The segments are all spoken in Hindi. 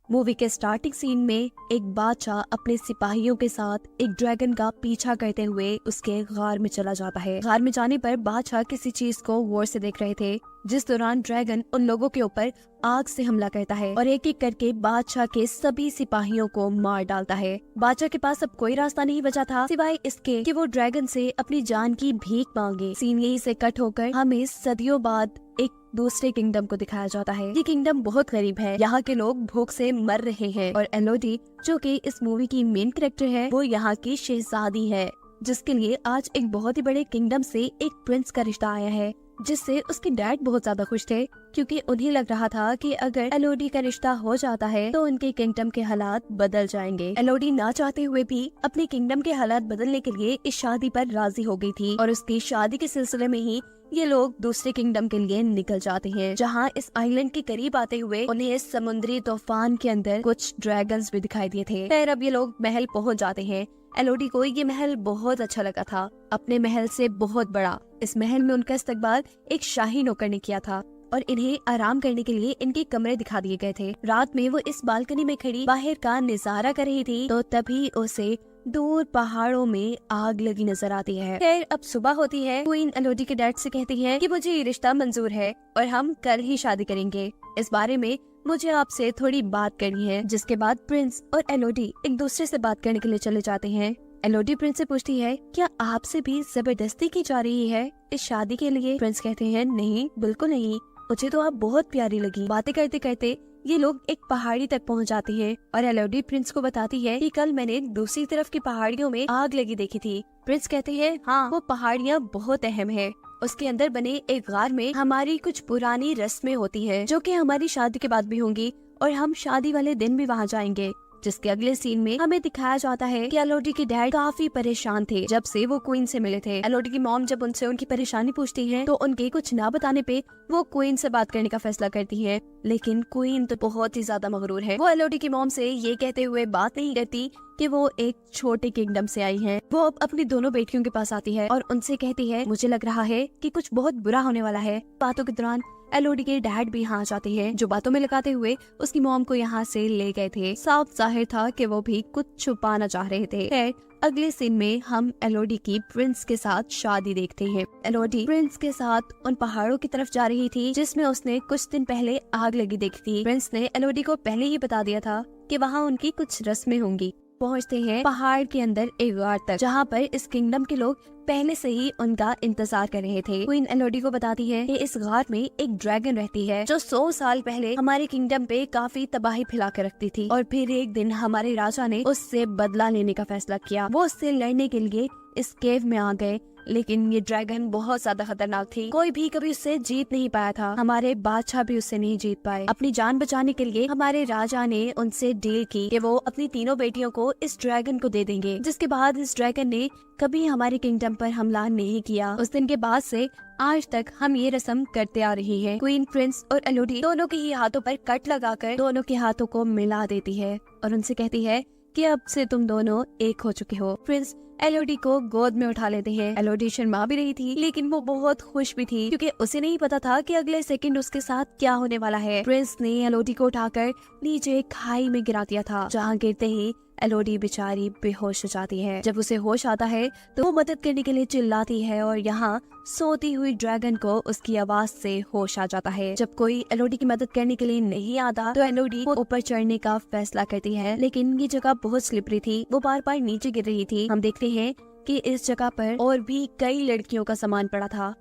मूवी के स्टार्टिंग सीन में एक बादशाह अपने सिपाहियों के साथ एक ड्रैगन का पीछा करते हुए उसके गार में चला जाता है। गार में जाने पर बादशाह किसी चीज को गौर से देख रहे थे, जिस दौरान ड्रैगन उन लोगों के ऊपर आग से हमला करता है और एक एक करके बादशाह के सभी सिपाहियों को मार डालता है। बादशाह के पास अब कोई रास्ता नहीं बचा था सिवाय इसके कि वो ड्रैगन से अपनी जान की भीख मांगे। सीन यही से कट होकर हमें सदियों बाद एक दूसरे किंगडम को दिखाया जाता है। ये किंगडम बहुत गरीब है, यहाँ के लोग भूख से मर रहे हैं और एलोडी जो कि इस मूवी की मेन कैरेक्टर है, वो यहाँ की शहजादी है, जिसके लिए आज एक बहुत ही बड़े किंगडम से एक प्रिंस का रिश्ता आया है, जिससे उसके डैड बहुत ज्यादा खुश थे क्योंकि उन्हें लग रहा था कि अगर एलोडी का रिश्ता हो जाता है तो उनके किंगडम के हालात बदल जाएंगे। एलोडी ना चाहते हुए भी अपने किंगडम के हालात बदलने के लिए इस शादी पर राजी हो गई थी और उसकी शादी के सिलसिले में ही ये लोग दूसरे किंगडम के लिए निकल जाते हैं, जहाँ इस आइलैंड के करीब आते हुए उन्हें समुद्री तूफान के अंदर कुछ ड्रैगन्स भी दिखाई दिए थे। फिर अब ये लोग महल पहुँच जाते हैं। एलोडी को ये महल बहुत अच्छा लगा था, अपने महल से बहुत बड़ा। इस महल में उनका इस्तकबाल एक शाही नौकर ने किया था और इन्हें आराम करने के लिए इनके कमरे दिखा दिए गए थे। रात में वो इस बालकनी में खड़ी बाहर का नजारा कर रही थी तो तभी उसे दूर पहाड़ों में आग लगी नजर आती है। खैर अब सुबह होती है। क्वीन एलोडी के डैड से कहती है कि मुझे ये रिश्ता मंजूर है और हम कल ही शादी करेंगे। इस बारे में मुझे आपसे थोड़ी बात करनी है। जिसके बाद प्रिंस और एलोडी एक दूसरे से बात करने के लिए चले जाते हैं। एलोडी प्रिंस से पूछती है, क्या आपसे भी जबरदस्ती की जा रही है इस शादी के लिए? प्रिंस कहते हैं, नहीं बिल्कुल नहीं, मुझे तो आप बहुत प्यारी लगी। बातें करते करते ये लोग एक पहाड़ी तक पहुंच जाते हैं और एलोडी प्रिंस को बताती है कि कल मैंने दूसरी तरफ की पहाड़ियों में आग लगी देखी थी। प्रिंस कहते हैं, हाँ वो पहाड़ियाँ बहुत अहम है। उसके अंदर बने एक गार में हमारी कुछ पुरानी रस्में होती है जो कि हमारी शादी के बाद भी होंगी और हम शादी वाले दिन भी वहाँ जाएंगे। जिसके अगले सीन में हमें दिखाया जाता है कि एलोडी के डैड काफी परेशान थे जब से वो क्वीन से मिले थे। एलोडी की मॉम जब उनसे उनकी परेशानी पूछती है तो उनके कुछ ना बताने पे वो क्वीन से बात करने का फैसला करती है, लेकिन क्वीन तो बहुत ही ज्यादा मगरूर है। वो एलोडी की मॉम से ये कहते हुए बात नहीं करती कि वो एक छोटे किंगडम से आई है। वो अब अपनी दोनों बेटियों के पास आती है और उनसे कहती है, मुझे लग रहा है कि कुछ बहुत बुरा होने वाला है। बातों के दौरान एलोडी के डैड भी यहाँ जाते हैं, जो बातों में लगाते हुए उसकी मॉम को यहाँ से ले गए थे। साफ जाहिर था कि वो भी कुछ छुपाना चाह रहे थे। खैर अगले सीन में हम एलोडी की प्रिंस के साथ शादी देखते हैं। एलोडी प्रिंस के साथ उन पहाड़ों की तरफ जा रही थी जिसमें उसने कुछ दिन पहले आग लगी देखी थी। प्रिंस ने एलोडी को पहले ही बता दिया था कि वहाँ उनकी कुछ रस्में होंगी। पहुंचते हैं पहाड़ के अंदर एक गार तक, जहाँ पर इस किंगडम के लोग पहले से ही उनका इंतजार कर रहे थे। क्वीन एलोडी को बताती है कि इस गार में एक ड्रैगन रहती है जो 100 साल पहले हमारे किंगडम पे काफी तबाही फैला कर रखती थी और फिर एक दिन हमारे राजा ने उससे बदला लेने का फैसला किया। वो उससे लड़ने के लिए इस केव में आ गए, लेकिन ये ड्रैगन बहुत ज्यादा खतरनाक थी। कोई भी कभी उससे जीत नहीं पाया था। हमारे बादशाह भी उससे नहीं जीत पाए। अपनी जान बचाने के लिए हमारे राजा ने उनसे डील की कि वो अपनी तीनों बेटियों को इस ड्रैगन को दे देंगे। जिसके बाद इस ड्रैगन ने कभी हमारे किंगडम पर हमला नहीं किया। उस दिन के बाद से आज तक हम ये रस्म करते आ रही है। क्वीन प्रिंस और एलोडी दोनों के ही हाथों पर कट लगाकर दोनों के हाथों को मिला देती है और उनसे कहती है कि अब से तुम दोनों एक हो चुके हो। प्रिंस एलोडी को गोद में उठा लेते हैं। एलोडी शर्मा भी रही थी, लेकिन वो बहुत खुश भी थी क्योंकि उसे नहीं पता था कि अगले सेकंड उसके साथ क्या होने वाला है। प्रिंस ने एलोडी को उठाकर नीचे खाई में गिरा दिया था, जहाँ गिरते ही एलोडी बेचारी बेहोश हो जाती है। जब उसे होश आता है तो वो मदद करने के लिए चिल्लाती है और यहाँ सोती हुई ड्रैगन को उसकी आवाज से होश आ जाता है। जब कोई एलोडी की मदद करने के लिए नहीं आता तो एलोडी को ऊपर चढ़ने का फैसला करती है, लेकिन ये जगह बहुत स्लिपरी थी, वो बार बार नीचे गिर रही थी। हम देखते हैं कि इस जगह पर और भी कई लड़कियों का सामान पड़ा था।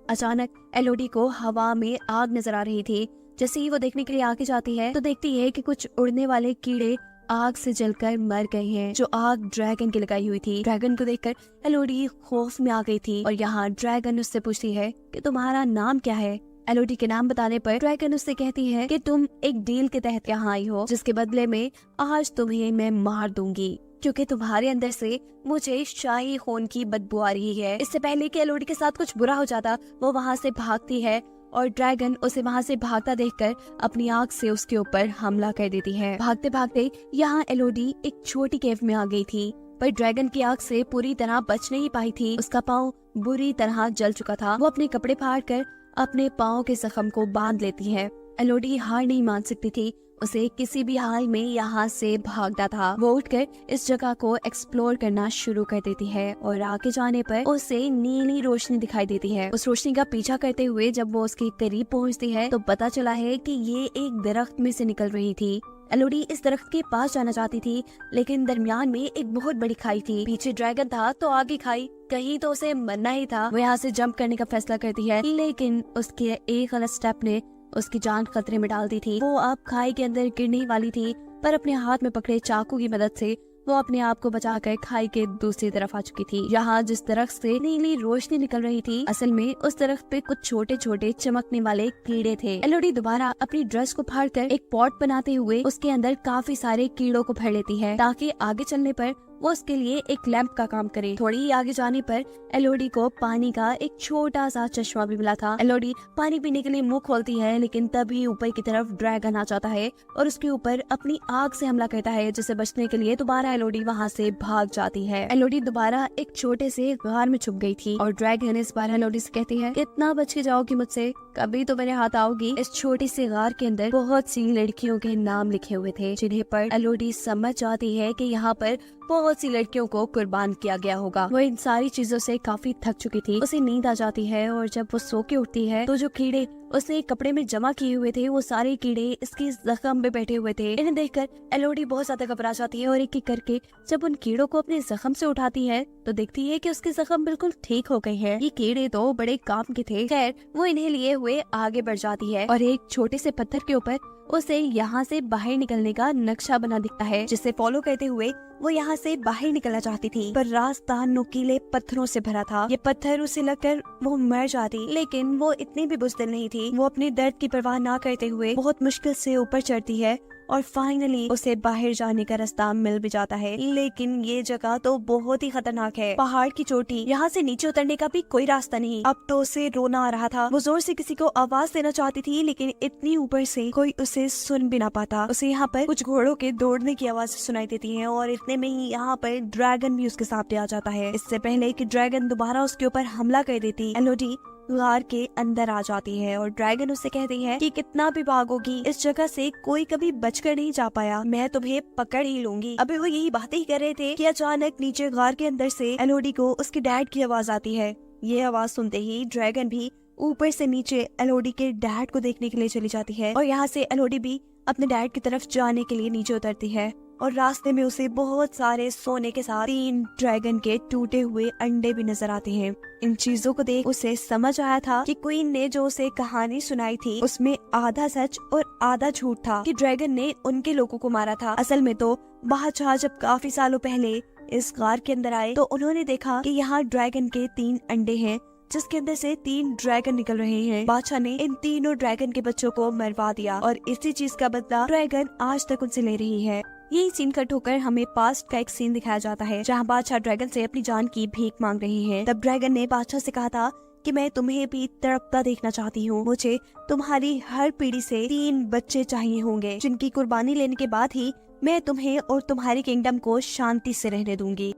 अचानक एलोडी को हवा में आग नजर आ रही थी। जैसे ही वो देखने के लिए आगे जाती है तो देखती है कि कुछ उड़ने वाले कीड़े आग से जलकर मर गए हैं, जो आग ड्रैगन की लगाई हुई थी। ड्रैगन को देखकर एलोडी खौफ में आ गई थी और यहाँ ड्रैगन उससे पूछती है कि तुम्हारा नाम क्या है। एलोडी के नाम बताने पर ड्रैगन उससे कहती है कि तुम एक डील के तहत यहाँ आई हो, जिसके बदले में आज तुम्हें मैं मार दूंगी क्योंकि तुम्हारे अंदर से मुझे शाही खून की बदबू आ रही है। इससे पहले कि एलोडी के साथ कुछ बुरा हो जाता, वो वहाँ से भागती है और ड्रैगन उसे वहाँ से भागता देखकर अपनी आग से उसके ऊपर हमला कर देती है। भागते भागते यहाँ एलोडी एक छोटी केव में आ गई थी, पर ड्रैगन की आग से पूरी तरह बच नहीं पाई थी। उसका पाँव बुरी तरह जल चुका था। वो अपने कपड़े फाड़ कर अपने पाँव के जख्म को बांध लेती है। एलोडी हार नहीं मान सकती थी। उसे किसी भी हाल में यहाँ से भागना था। वो उठकर इस जगह को एक्सप्लोर करना शुरू कर देती है और आगे जाने पर उसे नीली रोशनी दिखाई देती है। उस रोशनी का पीछा करते हुए जब वो उसके करीब पहुँचती है तो पता चला है कि ये एक दरख्त में से निकल रही थी। एलोडी इस दरख्त के पास जाना चाहती थी, लेकिन दरमियान में एक बहुत बड़ी खाई थी। पीछे ड्रैगन था तो आगे खाई, कहीं तो उसे मरना ही था। वो यहाँ से जंप करने का फैसला करती है, लेकिन उसके एक गलत स्टेप ने उसकी जान खतरे में डाल दी थी। वो अब खाई के अंदर गिरने ही वाली थी, पर अपने हाथ में पकड़े चाकू की मदद से वो अपने आप को बचाकर खाई के दूसरी तरफ आ चुकी थी। यहाँ जिस दरख्त से नीली रोशनी निकल रही थी, असल में उस दरख्त पे कुछ छोटे छोटे चमकने वाले कीड़े थे। एलोडी दोबारा अपनी ड्रेस को फाड़कर एक पॉट बनाते हुए उसके अंदर काफी सारे कीड़ों को भर लेती है, ताकि आगे चलने पर वो उसके लिए एक लैंप का काम करे। थोड़ी ही आगे जाने पर एलोडी को पानी का एक छोटा सा चश्मा भी मिला था। एलोडी पानी पीने के लिए मुंह खोलती है, लेकिन तभी ऊपर की तरफ ड्रैगन आ जाता है और उसके ऊपर अपनी आग से हमला करता है, जिसे बचने के लिए दोबारा एलोडी वहाँ से भाग जाती है। एलोडी दोबारा एक छोटे से गार में छुप गई थी और ड्रैगन इस बार एलोडी से कहती है, कितना बच के जाओगी मुझसे, कभी तो मेरे हाथ आओगी। इस छोटी सी गार के अंदर बहुत सी लड़कियों के नाम लिखे हुए थे, जिन्हें पर एलोडी समझ जाती है कि यहाँ पर बहुत सी लड़कियों को कुर्बान किया गया होगा। वो इन सारी चीजों से काफी थक चुकी थी। उसे नींद आ जाती है और जब वो सो के उठती है तो जो कीड़े उसने कपड़े में जमा किए हुए थे, वो सारे कीड़े इसके जख्म पे बैठे हुए थे। इन्हें देखकर एलोडी बहुत ज्यादा घबरा जाती है और एक एक करके जब उन कीड़ों को अपने जख्म से उठाती है तो देखती है कि उसके जख्म बिल्कुल ठीक हो गए हैं। ये कीड़े तो बड़े काम के थे। खैर, वो इन्हें लिए हुए आगे बढ़ जाती है और एक छोटे से पत्थर के ऊपर उसे यहाँ से बाहर निकलने का नक्शा बना दिखता है, जिसे फॉलो करते हुए वो यहाँ से बाहर निकलना चाहती थी, पर रास्ता नुकीले पत्थरों से भरा था। ये पत्थर उसे लगकर वो मर जाती, लेकिन वो इतनी भी बुज़दिल नहीं थी। वो अपने दर्द की परवाह ना करते हुए बहुत मुश्किल से ऊपर चढ़ती है और फाइनली उसे बाहर जाने का रास्ता मिल भी जाता है। लेकिन ये जगह तो बहुत ही खतरनाक है, पहाड़ की चोटी, यहाँ से नीचे उतरने का भी कोई रास्ता नहीं। अब तो उसे रोना आ रहा था। वो जोर से किसी को आवाज देना चाहती थी, लेकिन इतनी ऊपर से कोई उसे सुन भी ना पाता। उसे यहाँ पर कुछ घोड़ों के दौड़ने की आवाज सुनाई देती है और इतने में ही यहाँ पर ड्रैगन भी उसके सामने आ जाता है। इससे पहले कि ड्रैगन दोबारा उसके ऊपर हमला कर देती, एलोडी गार के अंदर आ जाती है और ड्रैगन उससे कहती है कि कितना भी भागोगी, इस जगह से कोई कभी बचकर नहीं जा पाया, मैं तुम्हें पकड़ ही लूंगी। अभी वो यही बातें ही कर रहे थे कि अचानक नीचे गार के अंदर से एलोडी को उसके डैड की आवाज आती है। ये आवाज सुनते ही ड्रैगन भी ऊपर से नीचे एलोडी के डैड को देखने के लिए चली जाती है और यहाँ से एलोडी भी अपने डैड की तरफ जाने के लिए नीचे उतरती है और रास्ते में उसे बहुत सारे सोने के साथ 3 ड्रैगन के टूटे हुए अंडे भी नजर आते हैं। इन चीजों को देख उसे समझ आया था कि क्वीन ने जो उसे कहानी सुनाई थी उसमें आधा सच और आधा झूठ था, कि ड्रैगन ने उनके लोगों को मारा था। असल में तो बादशाह जब काफी सालों पहले इस गार के अंदर आए तो उन्होंने देखा कि यहाँ ड्रैगन के 3 अंडे हैं, जिसके अंदर से 3 ड्रैगन निकल रहे हैं। बादशाह ने इन तीनों ड्रैगन के बच्चों को मरवा दिया और इसी चीज का बदला ड्रैगन आज तक उनसे ले रही है। यही सीन कट होकर हमें पास्ट का एक सीन दिखाया जाता है, जहाँ बादशाह ड्रैगन से अपनी जान की भीख मांग रही है। तब ड्रैगन ने बादशाह से कहा था कि मैं तुम्हें भी तड़पता देखना चाहती हूँ, मुझे तुम्हारी हर पीढ़ी से 3 बच्चे चाहिए होंगे, जिनकी कुर्बानी लेने के बाद ही मैं तुम्हें और तुम्हारी किंगडम को शांति से रहने दूंगी।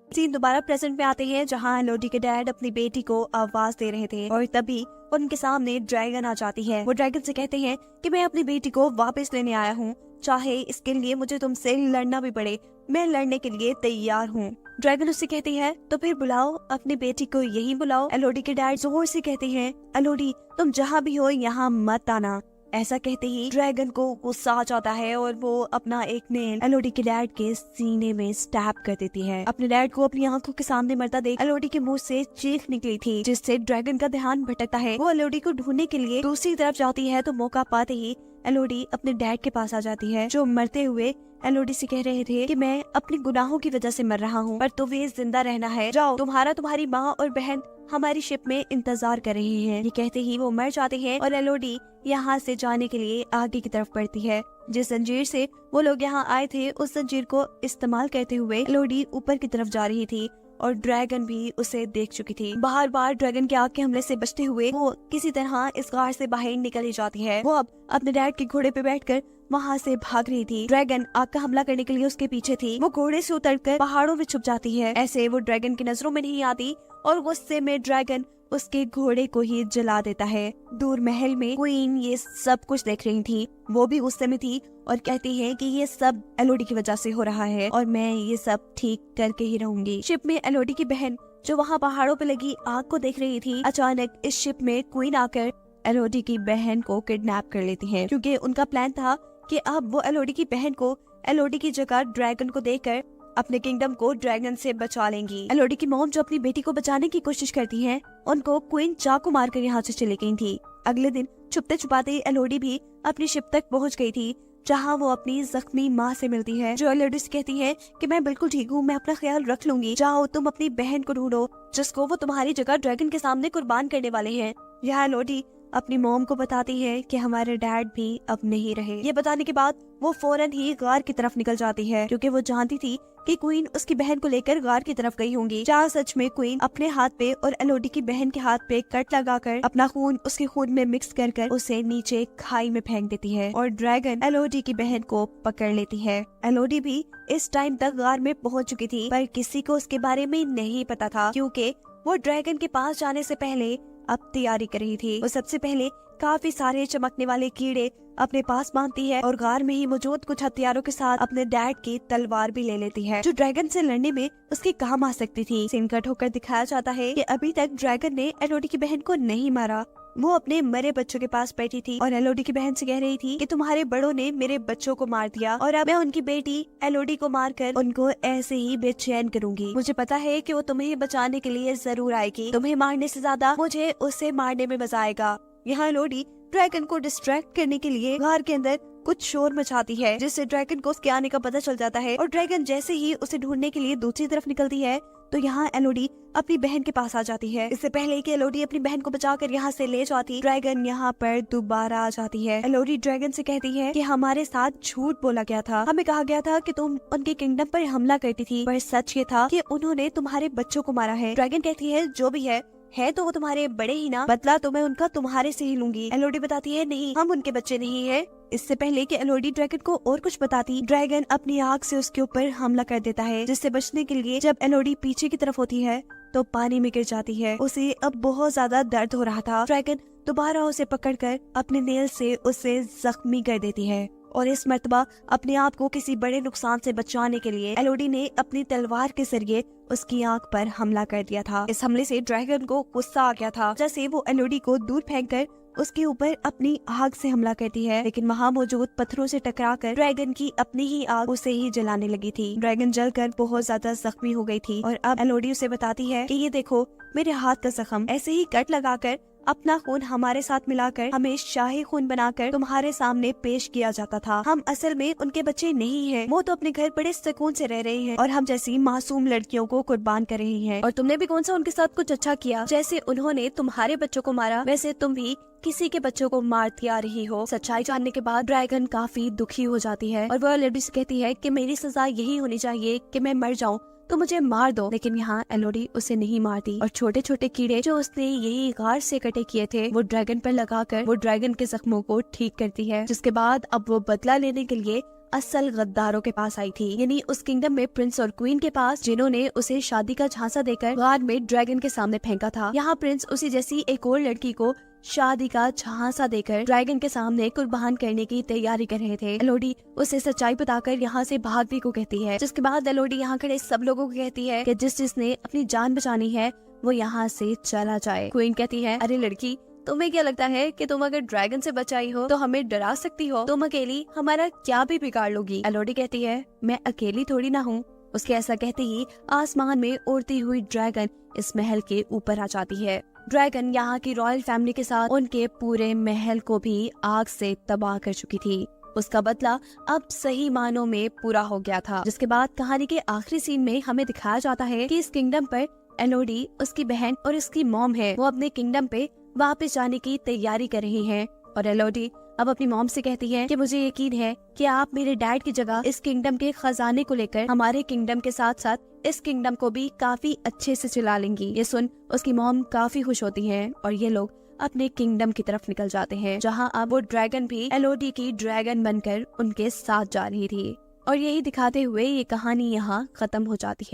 सीन दोबारा प्रेजेंट में आते हैं, जहाँ एलोडी के डैड अपनी बेटी को आवाज दे रहे थे और तभी उनके सामने ड्रैगन आ जाती है। वो ड्रैगन से कहते हैं कि मैं अपनी बेटी को वापस लेने आया हूँ, चाहे इसके लिए मुझे तुमसे लड़ना भी पड़े, मैं लड़ने के लिए तैयार हूँ। ड्रैगन उससे कहती है तो फिर बुलाओ, अपनी बेटी को यही बुलाओ। एलोडी के डैड जोर से कहते हैं, एलोडी तुम जहाँ भी हो यहाँ मत आना। ऐसा कहते ही ड्रैगन को गुस्सा आ जाता है और वो अपना एक नेल एलोडी के डैड के सीने में स्टैब कर देती है। अपने डैड को अपनी आंखों के सामने मरता देख एलोडी के मुंह से चीख निकली थी, जिससे ड्रैगन का ध्यान भटकता है। वो एलोडी को ढूंढने के लिए दूसरी तरफ जाती है तो मौका पाते ही एलोडी अपने डैड के पास आ जाती है, जो मरते हुए एलोडी से कह रहे थे कि मैं अपने गुनाहों की वजह से मर रहा हूँ, पर तुम्हें जिंदा रहना है, जाओ, तुम्हारी माँ और बहन हमारी शिप में इंतजार कर रही हैं। ये कहते ही वो मर जाते हैं और एलोडी यहाँ से जाने के लिए आगे की तरफ बढ़ती है। जिस जंजीर से वो लोग यहाँ आए थे उस जंजीर को इस्तेमाल करते हुए एलोडी ऊपर की तरफ जा रही थी और ड्रैगन भी उसे देख चुकी थी। बार बार ड्रैगन के आग के हमले से बचते हुए वो किसी तरह इस गार से बाहर निकल ही जाती है। वो अब अपने डैड के घोड़े पे बैठकर वहाँ से भाग रही थी। ड्रैगन आग का हमला करने के लिए उसके पीछे थी। वो घोड़े से उतरकर पहाड़ों में छुप जाती है। ऐसे वो ड्रैगन की नजरों में नहीं आती और गुस्से में ड्रैगन उसके घोड़े को ही जला देता है। दूर महल में क्वीन ये सब कुछ देख रही थी, वो भी उस समय थी और कहती है कि ये सब एलोडी की वजह से हो रहा है और मैं ये सब ठीक करके ही रहूंगी। शिप में एलोडी की बहन जो वहाँ पहाड़ों पे लगी आग को देख रही थी, अचानक इस शिप में क्वीन आकर एलोडी की बहन को किडनैप कर लेती है, क्योंकि उनका प्लान था कि अब वो एलोडी की बहन को एलोडी की जगह ड्रैगन को देकर अपने किंगडम को ड्रैगन से बचा लेंगी। एलोडी की मॉम जो अपनी बेटी को बचाने की कोशिश करती है, उनको क्वीन चाकू मारकर यहाँ से चली गई थी। अगले दिन छुपते छुपाते एलोडी भी अपनी शिप तक पहुँच गई थी, जहाँ वो अपनी जख्मी माँ से मिलती है, जो एलोडी से कहती है कि मैं बिल्कुल ठीक हूँ, मैं अपना ख्याल रख लूंगी, जाओ तुम अपनी बहन को ढूंढो जिसको वो तुम्हारी जगह ड्रैगन के सामने कुर्बान करने वाले हैं। यहाँ एलोडी अपनी मॉम को बताती है कि हमारे डैड भी अब नहीं रहे। ये बताने के बाद वो फौरन ही गार की तरफ निकल जाती है, क्योंकि वो जानती थी कि क्वीन उसकी बहन को लेकर गार की तरफ गई होंगी। जहाँ सच में क्वीन अपने हाथ पे और एलोडी की बहन के हाथ पे कट लगाकर अपना खून उसके खून में मिक्स कर उसे नीचे खाई में फेंक देती है और ड्रैगन एलोडी की बहन को पकड़ लेती है। एलोडी भी इस टाइम तक गार में पहुँच चुकी थी, पर किसी को उसके बारे में नहीं पता था, क्योंकि वो ड्रैगन के पास जाने से पहले अब तैयारी कर रही थी। वो सबसे पहले काफी सारे चमकने वाले कीड़े अपने पास बांधती है और गार में ही मौजूद कुछ हथियारों के साथ अपने डैड की तलवार भी ले लेती है, जो ड्रैगन से लड़ने में उसके काम आ सकती थी। सीन कट होकर दिखाया जाता है कि अभी तक ड्रैगन ने एलोडी की बहन को नहीं मारा। वो अपने मरे बच्चों के पास बैठी थी और एलोडी की बहन से कह रही थी कि तुम्हारे बड़ों ने मेरे बच्चों को मार दिया और अब मैं उनकी बेटी एलोडी को मारकर उनको ऐसे ही बेचैन करूंगी। मुझे पता है कि वो तुम्हें बचाने के लिए जरूर आएगी, तुम्हें मारने से ज्यादा मुझे उसे मारने में मजा आएगा। यहाँ एलोडी ड्रैगन को डिस्ट्रैक्ट करने के लिए घर के अंदर कुछ शोर मचाती है, जिससे ड्रैगन को उसके आने का पता चल जाता है और ड्रैगन जैसे ही उसे ढूंढने के लिए दूसरी तरफ निकलती है तो यहाँ एलोडी अपनी बहन के पास आ जाती है। इससे पहले कि एलोडी अपनी बहन को बचाकर यहाँ से ले जाती, ड्रैगन यहाँ पर दोबारा आ जाती है। एलोडी ड्रैगन से कहती है कि हमारे साथ झूठ बोला गया था, हमें कहा गया था कि तुम उनके किंगडम पर हमला करती थी, पर सच ये था कि उन्होंने तुम्हारे बच्चों को मारा है। ड्रैगन कहती है जो भी है तो वो तुम्हारे बड़े ही ना, बदला तो मैं उनका तुम्हारे से ही लूंगी। एलोडी बताती है नहीं, हम उनके बच्चे नहीं है। इससे पहले कि एलोडी ड्रैगन को और कुछ बताती, ड्रैगन अपनी आग से उसके ऊपर हमला कर देता है, जिससे बचने के लिए जब एलोडी पीछे की तरफ होती है तो पानी में गिर जाती है। उसे अब बहुत ज्यादा दर्द हो रहा था। ड्रैगन दोबारा उसे पकड़कर अपने नेल से उसे जख्मी कर देती है और इस मर्तबा अपने आप को किसी बड़े नुकसान से बचाने के लिए एलोडी ने अपनी तलवार के जरिए उसकी आंख पर हमला कर दिया था। इस हमले से ड्रैगन को गुस्सा आ गया था, जैसे वो एलोडी को दूर फेंककर उसके ऊपर अपनी आग से हमला करती है, लेकिन वहाँ मौजूद पत्थरों से टकराकर ड्रैगन की अपनी ही आग उसे ही जलाने लगी थी। ड्रैगन जलकर बहुत ज्यादा जख्मी हो गई थी और अब एलोडी उसे बताती है कि ये देखो मेरे हाथ का जख्म, ऐसे ही कट लगाकर अपना खून हमारे साथ मिलाकर हमें शाही खून बनाकर तुम्हारे सामने पेश किया जाता था। हम असल में उनके बच्चे नहीं हैं, वो तो अपने घर बड़े सुकून से रह रहे हैं और हम जैसी मासूम लड़कियों को कुर्बान कर रही हैं। और तुमने भी कौन सा उनके साथ कुछ अच्छा किया? जैसे उन्होंने तुम्हारे बच्चों को मारा, वैसे तुम भी किसी के बच्चों को मारती आ रही हो। सच्चाई जानने के बाद ड्रैगन काफी दुखी हो जाती है और वह एलोडी से कहती है कि मेरी सजा यही होनी चाहिए कि मैं मर जाऊं, तो मुझे मार दो। लेकिन यहाँ एलोडी उसे नहीं मारती और छोटे छोटे कीड़े जो उसने यही गार से कटे किए थे वो ड्रैगन पर लगाकर वो ड्रैगन के जख्मों को ठीक करती है, जिसके बाद अब वो बदला लेने के लिए असल गद्दारों के पास आई थी, यानी उस किंगडम में प्रिंस और क्वीन के पास, जिन्होंने उसे शादी का झांसा देकर गार में ड्रैगन के सामने फेंका था। यहाँ प्रिंस उसी जैसी एक और लड़की को शादी का झांसा देकर ड्रैगन के सामने कुर्बान करने की तैयारी कर रहे थे। एलोडी उसे सच्चाई बताकर यहाँ से भागने को कहती है, जिसके बाद एलोडी यहाँ खड़े सब लोगों को कहती है कि जिसने अपनी जान बचानी है वो यहाँ से चला जाए। क्वीन कहती है, अरे लड़की, तुम्हें क्या लगता है कि तुम अगर ड्रैगन से बचाई हो तो हमें डरा सकती हो? तुम अकेली हमारा क्या भी बिगाड़ लोगी। एलोडी कहती है, मैं अकेली थोड़ी ना हूँ। उसके ऐसा कहते ही आसमान में उड़ती हुई ड्रैगन इस महल के ऊपर आ जाती है। ड्रैगन यहाँ की रॉयल फैमिली के साथ उनके पूरे महल को भी आग से तबाह कर चुकी थी। उसका बदला अब सही मानों में पूरा हो गया था। जिसके बाद कहानी के आखिरी सीन में हमें दिखाया जाता है कि इस किंगडम पर एलोडी, उसकी बहन और उसकी मॉम है, वो अपने किंगडम पे वापस जाने की तैयारी कर रही हैं। और एलोडी अब अपनी मॉम से कहती है कि मुझे यकीन है कि आप मेरे डैड की जगह इस किंगडम के खजाने को लेकर हमारे किंगडम के साथ साथ इस किंगडम को भी काफी अच्छे से चला लेंगी। ये सुन उसकी मॉम काफी खुश होती हैं और ये लोग अपने किंगडम की तरफ निकल जाते हैं, जहां अब वो ड्रैगन भी एलोडी की ड्रैगन बनकर उनके साथ जा रही थी। और यही दिखाते हुए ये कहानी यहाँ खत्म हो जाती है।